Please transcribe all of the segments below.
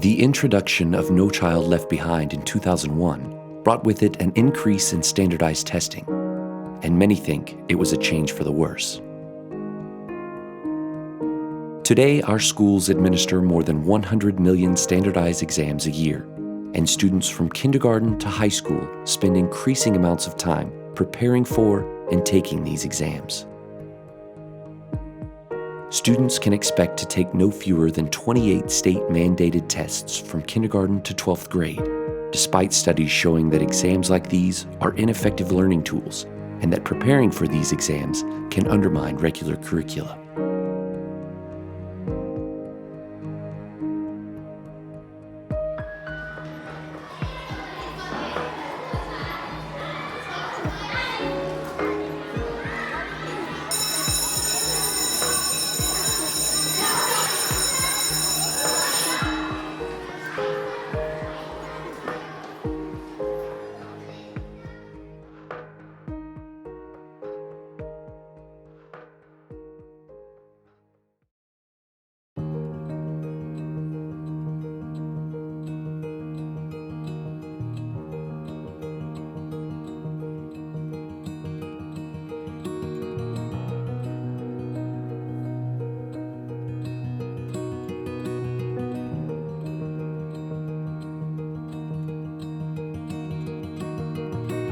The introduction of No Child Left Behind in 2001 brought with it an increase in standardized testing, and many think it was a change for the worse. Today, our schools administer more than 100 million standardized exams a year, and students from kindergarten to high school spend increasing amounts of time preparing for and taking these exams. Students can expect to take no fewer than 28 state-mandated tests from kindergarten to 12th grade, despite studies showing that exams like these are ineffective learning tools and that preparing for these exams can undermine regular curricula.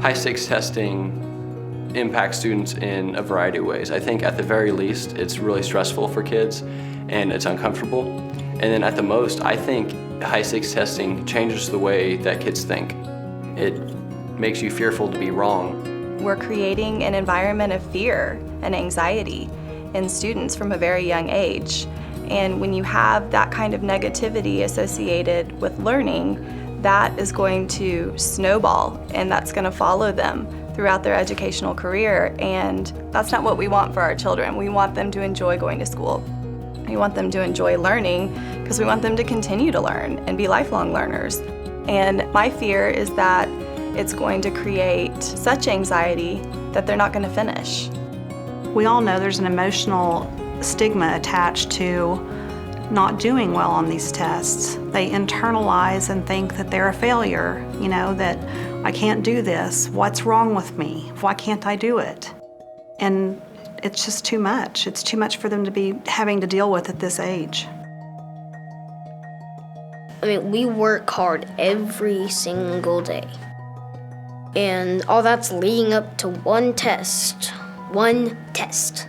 High-stakes testing impacts students in a variety of ways. I think at the very least, it's really stressful for kids and it's uncomfortable. And then at the most, I think high-stakes testing changes the way that kids think. It makes you fearful to be wrong. We're creating an environment of fear and anxiety in students from a very young age. And when you have that kind of negativity associated with learning, that is going to snowball and that's going to follow them throughout their educational career, and that's not what we want for our children. We want them to enjoy going to school. We want them to enjoy learning because we want them to continue to learn and be lifelong learners. And my fear is that it's going to create such anxiety that they're not going to finish. We all know there's an emotional stigma attached to not doing well on these tests. They internalize and think that they're a failure, that I can't do this. What's wrong with me? Why can't I do it? And it's just too much. It's too much for them to be having to deal with at this age. We work hard every single day. And all that's leading up to one test. One test.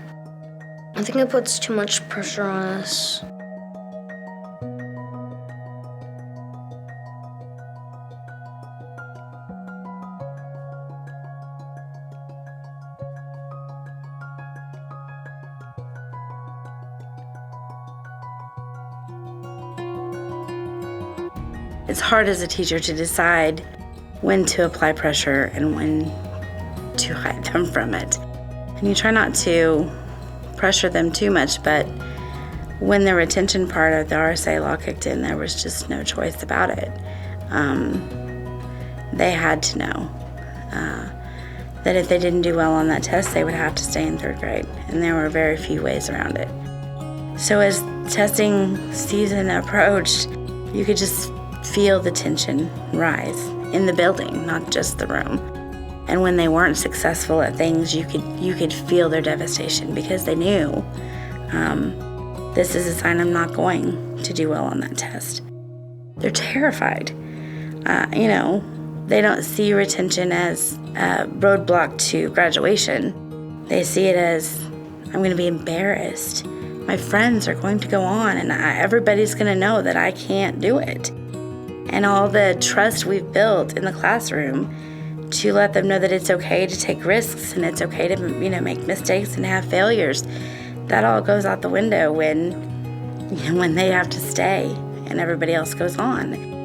I think it puts too much pressure on us. It's hard as a teacher to decide when to apply pressure and when to hide them from it. And you try not to pressure them too much, but when the retention part of the RSA law kicked in, there was just no choice about it. They had to know that if they didn't do well on that test, they would have to stay in third grade, and there were very few ways around it. So as testing season approached, you could just feel the tension rise in the building, not just the room. And when they weren't successful at things, you could feel their devastation because they knew this is a sign I'm not going to do well on that test. They're terrified. They don't see retention as a roadblock to graduation. They see it as, I'm going to be embarrassed. My friends are going to go on and everybody's going to know that I can't do it. And all the trust we've built in the classroom to let them know that it's okay to take risks and it's okay to, make mistakes and have failures, that all goes out the window when they have to stay and everybody else goes on.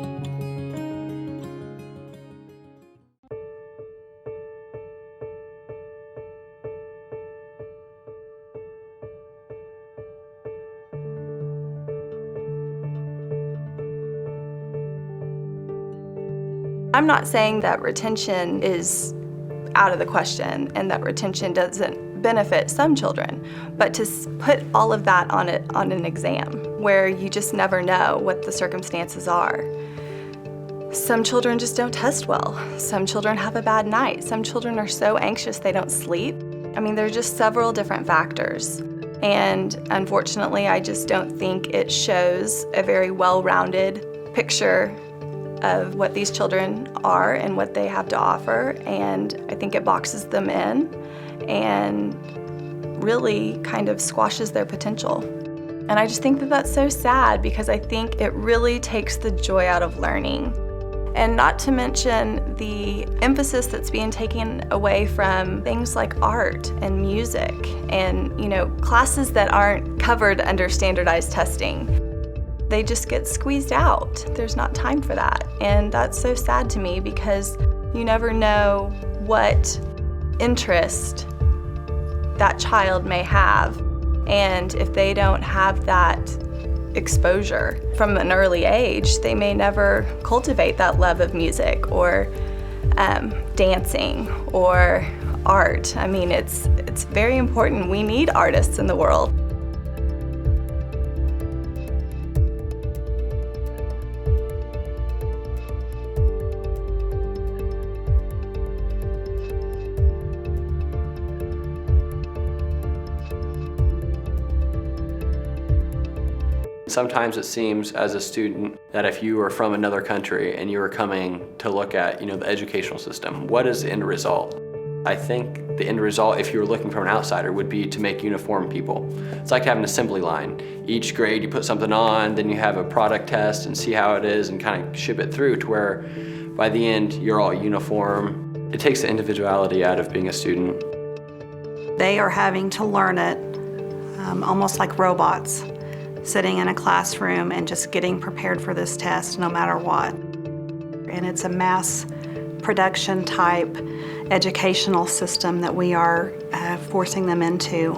I'm not saying that retention is out of the question and that retention doesn't benefit some children, but to put all of that on an exam where you just never know what the circumstances are. Some children just don't test well. Some children have a bad night. Some children are so anxious they don't sleep. I mean, there are just several different factors. And unfortunately, I just don't think it shows a very well-rounded picture of what these children are and what they have to offer. And I think it boxes them in and really kind of squashes their potential. And I just think that that's so sad because I think it really takes the joy out of learning. And not to mention the emphasis that's being taken away from things like art and music and, classes that aren't covered under standardized testing. They just get squeezed out. There's not time for that. And that's so sad to me because you never know what interest that child may have. And if they don't have that exposure from an early age, they may never cultivate that love of music or dancing or art. I mean, it's very important. We need artists in the world. Sometimes it seems as a student that if you were from another country and you were coming to look at, the educational system, what is the end result? I think the end result, if you were looking from an outsider, would be to make uniform people. It's like having an assembly line. Each grade you put something on, then you have a product test and see how it is and kind of ship it through to where by the end you're all uniform. It takes the individuality out of being a student. They are having to learn it almost like robots, sitting in a classroom and just getting prepared for this test no matter what. And it's a mass production type educational system that we are forcing them into.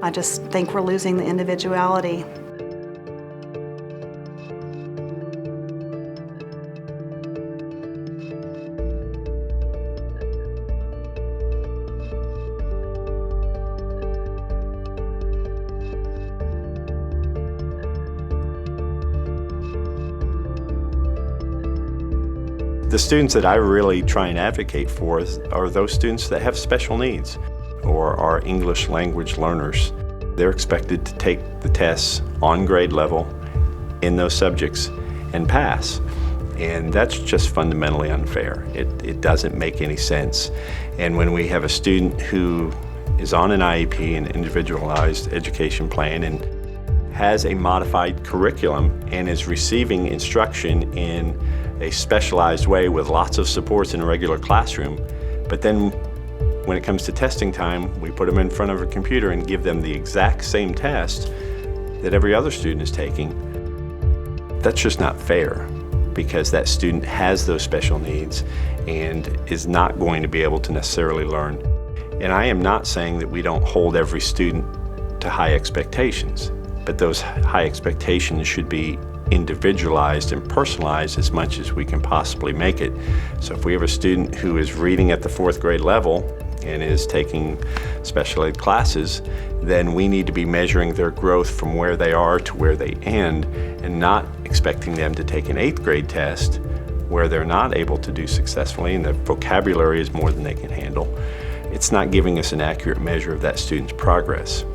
I just think we're losing the individuality. The students that I really try and advocate for are those students that have special needs or are English language learners. They're expected to take the tests on grade level in those subjects and pass. And that's just fundamentally unfair. It doesn't make any sense. And when we have a student who is on an IEP, an individualized education plan, and has a modified curriculum and is receiving instruction in a specialized way with lots of supports in a regular classroom, but then when it comes to testing time, we put them in front of a computer and give them the exact same test that every other student is taking. That's just not fair because that student has those special needs and is not going to be able to necessarily learn. And I am not saying that we don't hold every student to high expectations, but those high expectations should be individualized and personalized as much as we can possibly make it. So if we have a student who is reading at the 4th grade level and is taking special ed classes, then we need to be measuring their growth from where they are to where they end and not expecting them to take an 8th grade test where they're not able to do successfully and their vocabulary is more than they can handle. It's not giving us an accurate measure of that student's progress.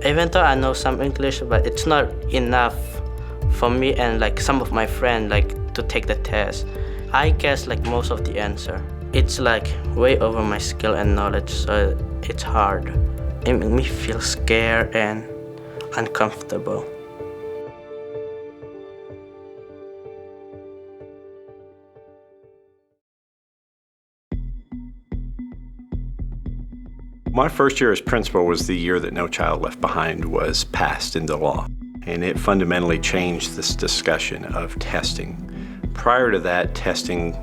Even though I know some English, but it's not enough for me and some of my friends to take the test. I guess most of the answer. It's way over my skill and knowledge, so it's hard. It makes me feel scared and uncomfortable. My first year as principal was the year that No Child Left Behind was passed into law, and it fundamentally changed this discussion of testing. Prior to that, testing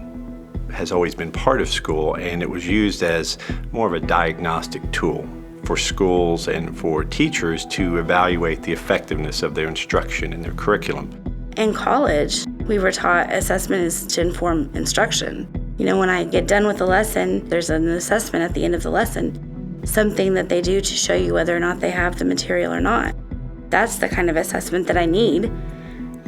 has always been part of school, and it was used as more of a diagnostic tool for schools and for teachers to evaluate the effectiveness of their instruction and their curriculum. In college, we were taught assessment is to inform instruction. You know, when I get done with the lesson, there's an assessment at the end of the lesson, something that they do to show you whether or not they have the material or not. That's the kind of assessment that I need,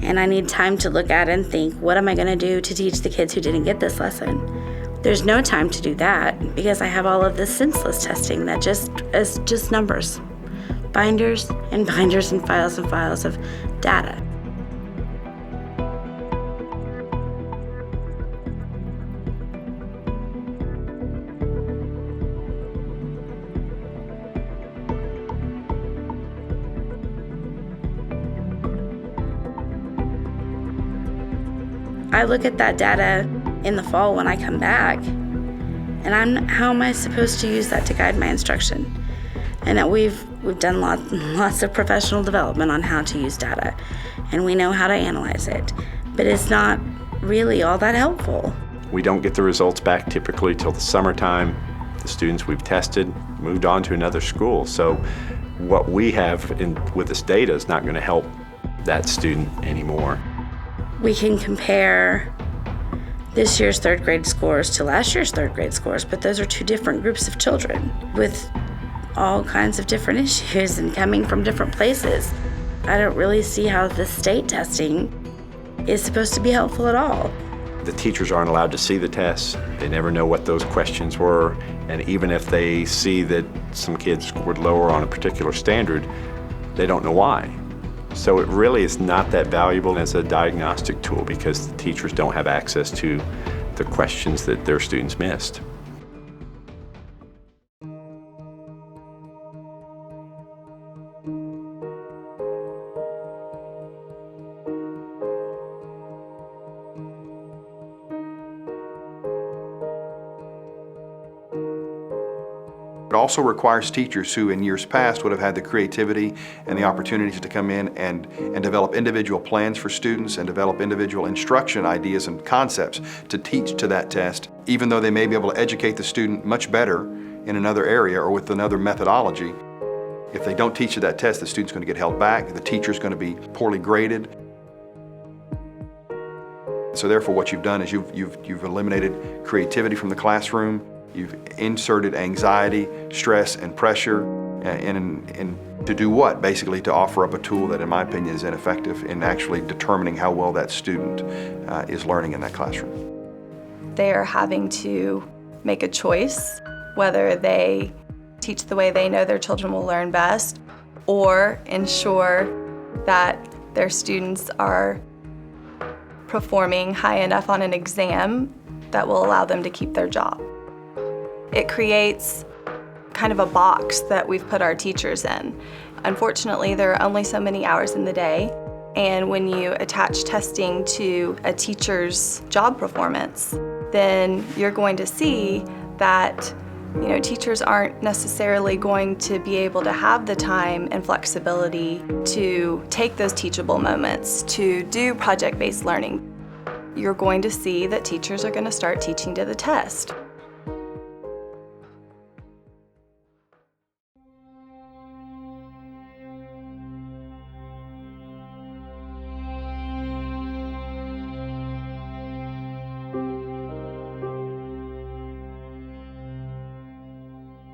and I need time to look at and think, what am I going to do to teach the kids who didn't get this lesson? There's no time to do that because I have all of this senseless testing that is just numbers, binders and binders and files of data. I look at that data in the fall when I come back, and how am I supposed to use that to guide my instruction? And that we've done lots of professional development on how to use data, and we know how to analyze it, but it's not really all that helpful. We don't get the results back typically till the summertime. The students we've tested moved on to another school, so what we have with this data is not going to help that student anymore. We can compare this year's third grade scores to last year's third grade scores, but those are two different groups of children with all kinds of different issues and coming from different places. I don't really see how the state testing is supposed to be helpful at all. The teachers aren't allowed to see the tests. They never know what those questions were, and even if they see that some kids scored lower on a particular standard, they don't know why. So it really is not that valuable as a diagnostic tool because the teachers don't have access to the questions that their students missed. It also requires teachers who in years past would have had the creativity and the opportunities to come in and develop individual plans for students and develop individual instruction ideas and concepts to teach to that test, even though they may be able to educate the student much better in another area or with another methodology. If they don't teach to that test, the student's going to get held back, the teacher's going to be poorly graded. So therefore what you've done is you've eliminated creativity from the classroom. You've inserted anxiety, stress, and pressure, and to do what? Basically to offer up a tool that, in my opinion, is ineffective in actually determining how well that student is learning in that classroom. They are having to make a choice whether they teach the way they know their children will learn best or ensure that their students are performing high enough on an exam that will allow them to keep their job. It creates kind of a box that we've put our teachers in. Unfortunately, there are only so many hours in the day, and when you attach testing to a teacher's job performance, then you're going to see that teachers aren't necessarily going to be able to have the time and flexibility to take those teachable moments, to do project-based learning. You're going to see that teachers are going to start teaching to the test.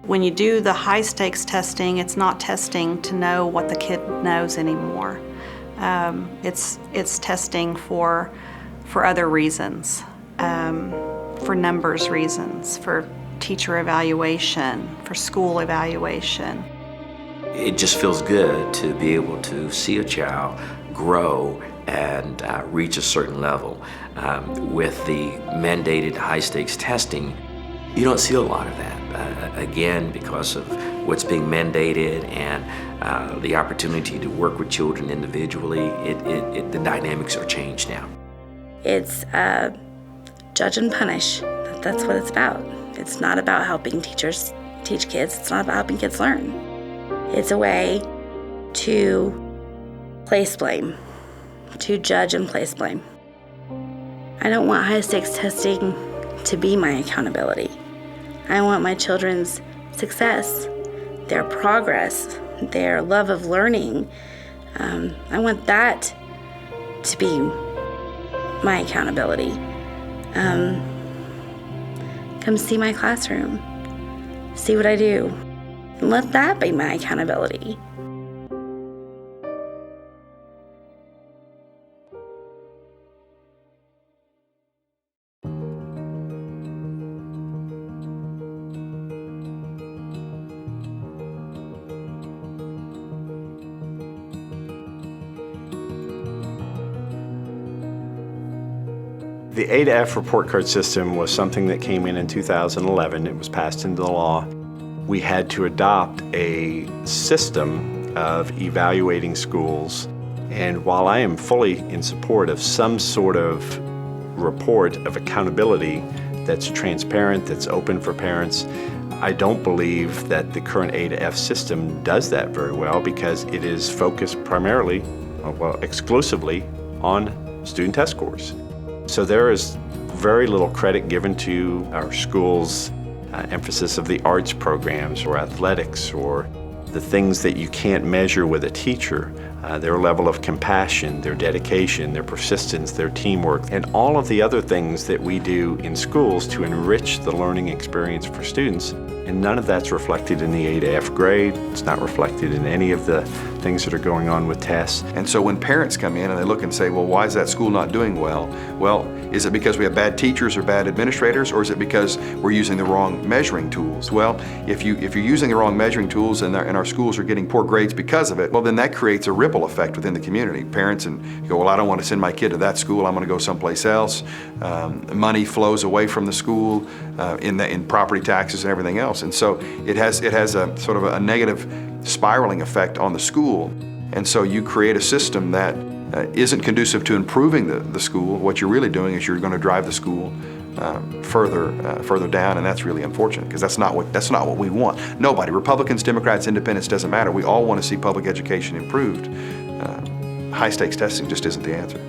When you do the high-stakes testing, it's not testing to know what the kid knows anymore. It's testing for other reasons, for numbers reasons, for teacher evaluation, for school evaluation. It just feels good to be able to see a child grow and reach a certain level. With the mandated high-stakes testing, you don't see a lot of that. Again, because of what's being mandated and the opportunity to work with children individually, the dynamics are changed now. It's judge and punish. That's what it's about. It's not about helping teachers teach kids. It's not about helping kids learn. It's a way to place blame, to judge and place blame. I don't want high-stakes testing to be my accountability. I want my children's success their progress, their love of learning. I want that to be my accountability. Come see my classroom, see what I do, and let that be my accountability. The A to F report card system was something that came in 2011. It was passed into law. We had to adopt a system of evaluating schools. And while I am fully in support of some sort of report of accountability that's transparent, that's open for parents, I don't believe that the current A to F system does that very well because it is focused primarily, well, exclusively on student test scores. So there is very little credit given to our schools' emphasis of the arts programs or athletics or the things that you can't measure with a teacher, their level of compassion, their dedication, their persistence, their teamwork, and all of the other things that we do in schools to enrich the learning experience for students. And none of that's reflected in the A to F grade. It's not reflected in any of the things that are going on with tests. And so when parents come in and they look and say, well, why is that school not doing well? Well, is it because we have bad teachers or bad administrators, or is it because we're using the wrong measuring tools? Well, if you're using the wrong measuring tools and our schools are getting poor grades because of it, well, then that creates a ripple effect within the community. Parents go, well, I don't want to send my kid to that school. I'm going to go someplace else. Money flows away from the school in property taxes and everything else. And so it has a sort of a negative spiraling effect on the school. And so you create a system that isn't conducive to improving the school. What you're really doing is you're going to drive the school further down, and that's really unfortunate because that's not what we want. Nobody, Republicans, Democrats, Independents, doesn't matter. We all want to see public education improved. High stakes testing just isn't the answer.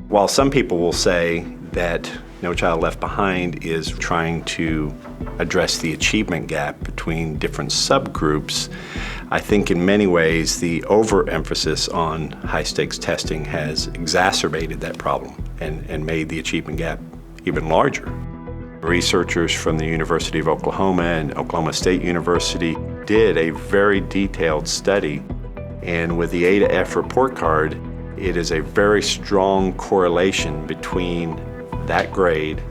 While some people will say that No Child Left Behind is trying to address the achievement gap between different subgroups, I think in many ways the overemphasis on high-stakes testing has exacerbated that problem and made the achievement gap even larger. Researchers from the University of Oklahoma and Oklahoma State University did a very detailed study, and with the A to F report card, it is a very strong correlation between that grade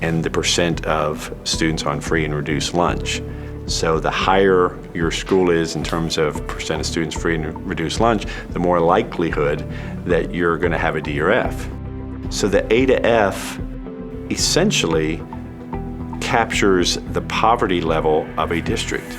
and the percent of students on free and reduced lunch. So the higher your school is in terms of percent of students free and reduced lunch, the more likelihood that you're going to have a D or F. So the A to F essentially captures the poverty level of a district.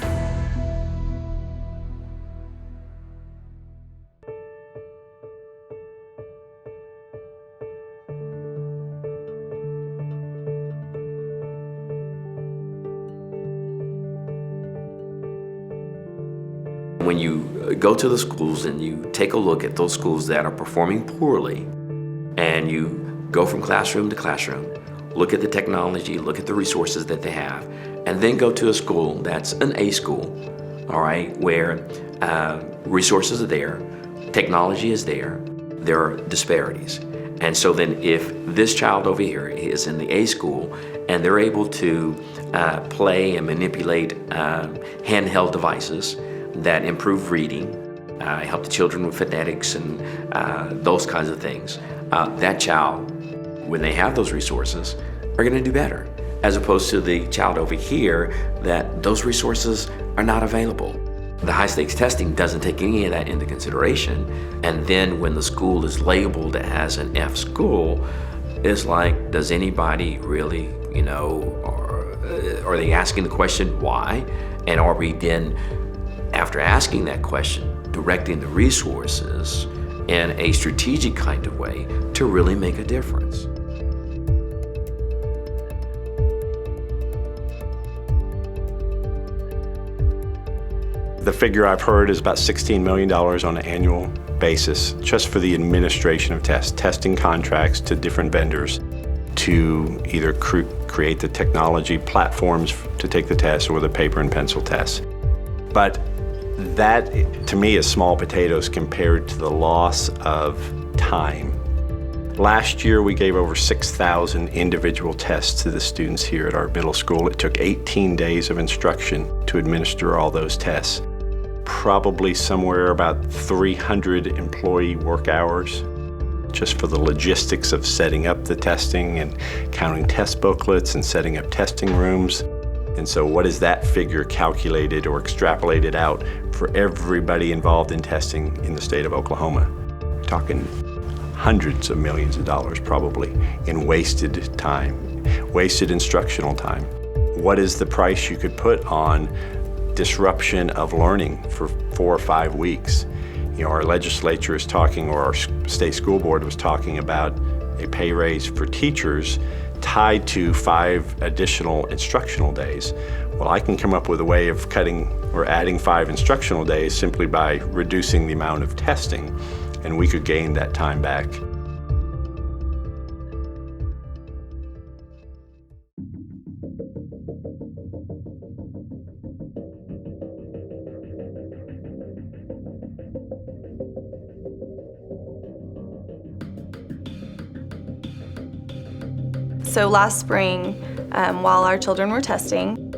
When you go to the schools and you take a look at those schools that are performing poorly, and you go from classroom to classroom, look at the technology, look at the resources that they have, and then go to a school that's an A school, all right, where resources are there, technology is there are disparities. And so then if this child over here is in the A school and they're able to play and manipulate handheld devices that improve reading, help the children with phonetics and those kinds of things, that child, when they have those resources, are going to do better, as opposed to the child over here that those resources are not available. The high-stakes testing doesn't take any of that into consideration, and then when the school is labeled as an F school, it's like, does anybody really, or are they asking the question why? And are we then, after asking that question, directing the resources in a strategic kind of way to really make a difference? The figure I've heard is about $16 million on an annual basis just for the administration of tests, testing contracts to different vendors to either create the technology platforms to take the test or the paper and pencil tests. But that, to me, is small potatoes compared to the loss of time. Last year, we gave over 6,000 individual tests to the students here at our middle school. It took 18 days of instruction to administer all those tests. Probably somewhere about 300 employee work hours just for the logistics of setting up the testing and counting test booklets and setting up testing rooms. And so what is that figure calculated or extrapolated out for everybody involved in testing in the state of Oklahoma? We're talking hundreds of millions of dollars probably in wasted time, wasted instructional time. What is the price you could put on disruption of learning for 4 or 5 weeks? You know, our legislature is talking, or our state school board was talking about a pay raise for teachers tied to 5 additional instructional days. Well, I can come up with a way of cutting or adding 5 instructional days simply by reducing the amount of testing, and we could gain that time back. So last spring, while our children were testing,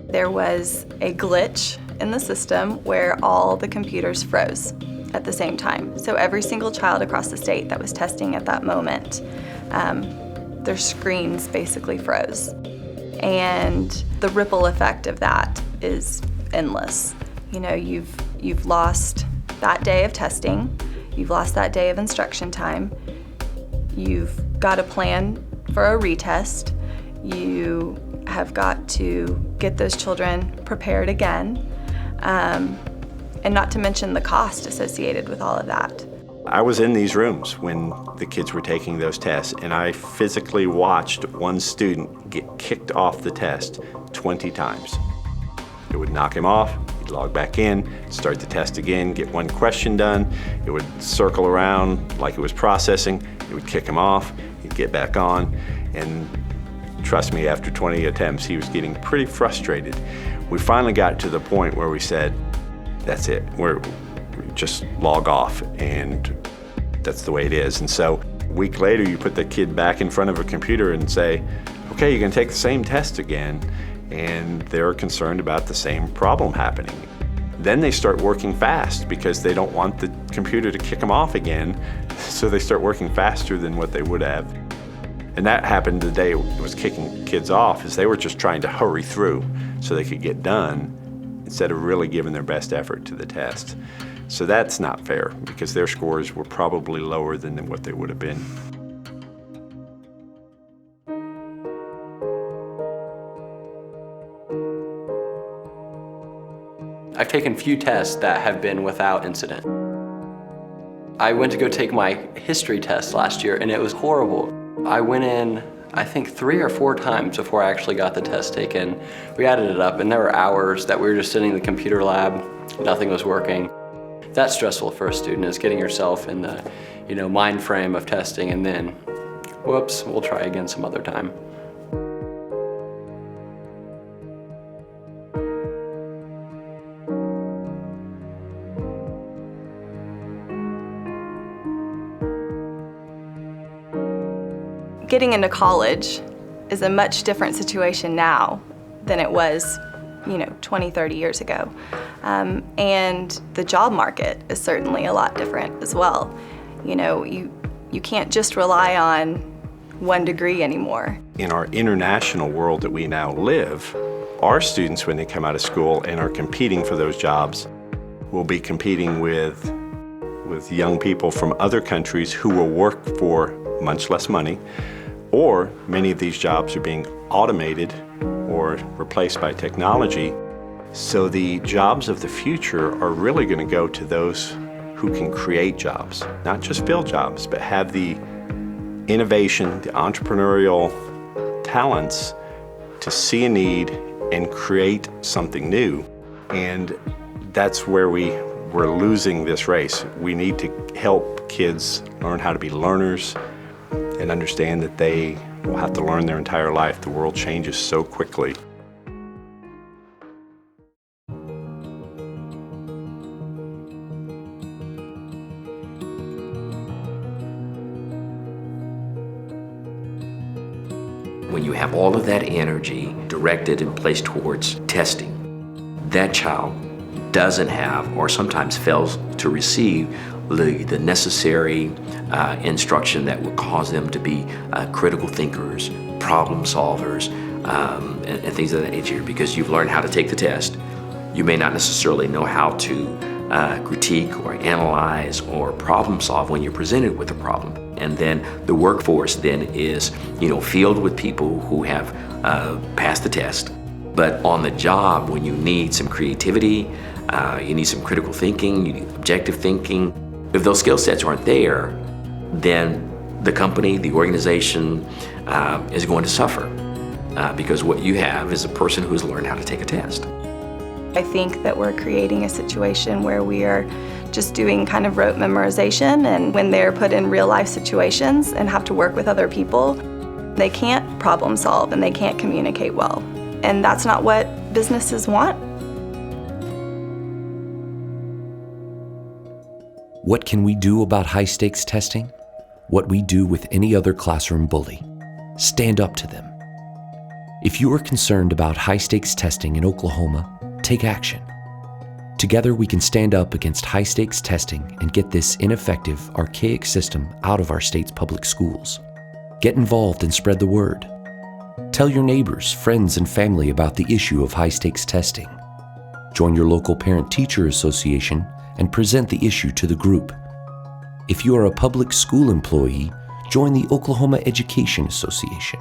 there was a glitch in the system where all the computers froze at the same time. So every single child across the state that was testing at that moment, their screens basically froze. And the ripple effect of that is endless. You know, you've lost that day of testing, you've lost that day of instruction time, you've got to plan for a retest, you have got to get those children prepared again, and not to mention the cost associated with all of that. I was in these rooms when the kids were taking those tests, and I physically watched one student get kicked off the test 20 times. It would knock him off, he'd log back in, start the test again, get one question done, it would circle around like it was processing, it would kick him off, he'd get back on, and trust me, after 20 attempts, he was getting pretty frustrated. We finally got to the point where we said, that's it, we just log off, and that's the way it is. And so a week later, you put the kid back in front of a computer and say, okay, you're gonna take the same test again, and they're concerned about the same problem happening. Then they start working fast because they don't want the computer to kick them off again, so they start working faster than what they would have. And that happened the day it was kicking kids off, is they were just trying to hurry through so they could get done instead of really giving their best effort to the test. So that's not fair because their scores were probably lower than what they would have been. I've taken few tests that have been without incident. I went to go take my history test last year and it was horrible. I went in, I think 3 or 4 times before I actually got the test taken. We added it up and there were hours that we were just sitting in the computer lab, nothing was working. That's stressful for a student, is getting yourself in the mind frame of testing and then, whoops, we'll try again some other time. Getting into college is a much different situation now than it was 20, 30 years ago. And the job market is certainly a lot different as well. You can't just rely on one degree anymore. In our international world that we now live, our students, when they come out of school and are competing for those jobs, will be competing with young people from other countries who will work for much less money, or many of these jobs are being automated or replaced by technology. So the jobs of the future are really going to go to those who can create jobs, not just fill jobs, but have the innovation, the entrepreneurial talents to see a need and create something new. And That's where we're losing this race. We need to help kids learn how to be learners and understand that they will have to learn their entire life. The world changes so quickly. When you have all of that energy directed and placed towards testing, that child doesn't have, or sometimes fails to receive, the necessary instruction that would cause them to be critical thinkers, problem solvers, and things of that nature. Because you've learned how to take the test, you may not necessarily know how to critique or analyze or problem solve when you're presented with a problem. And then the workforce then is, filled with people who have passed the test. But on the job, when you need some creativity, you need some critical thinking, you need objective thinking, if those skill sets aren't there, then the company, the organization is going to suffer because what you have is a person who's learned how to take a test. I think that we're creating a situation where we are just doing kind of rote memorization, and when they're put in real life situations and have to work with other people, they can't problem solve and they can't communicate well. And that's not what businesses want. What can we do about high-stakes testing? What we do with any other classroom bully. Stand up to them. If you are concerned about high-stakes testing in Oklahoma, take action. Together we can stand up against high-stakes testing and get this ineffective, archaic system out of our state's public schools. Get involved and spread the word. Tell your neighbors, friends, and family about the issue of high-stakes testing. Join your local parent-teacher association and present the issue to the group. If you are a public school employee, join the Oklahoma Education Association.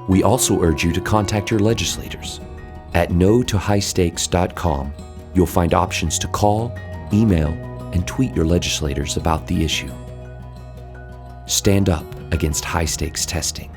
We also urge you to contact your legislators. At notohighstakes.com, you'll find options to call, email, and tweet your legislators about the issue. Stand up against high-stakes testing.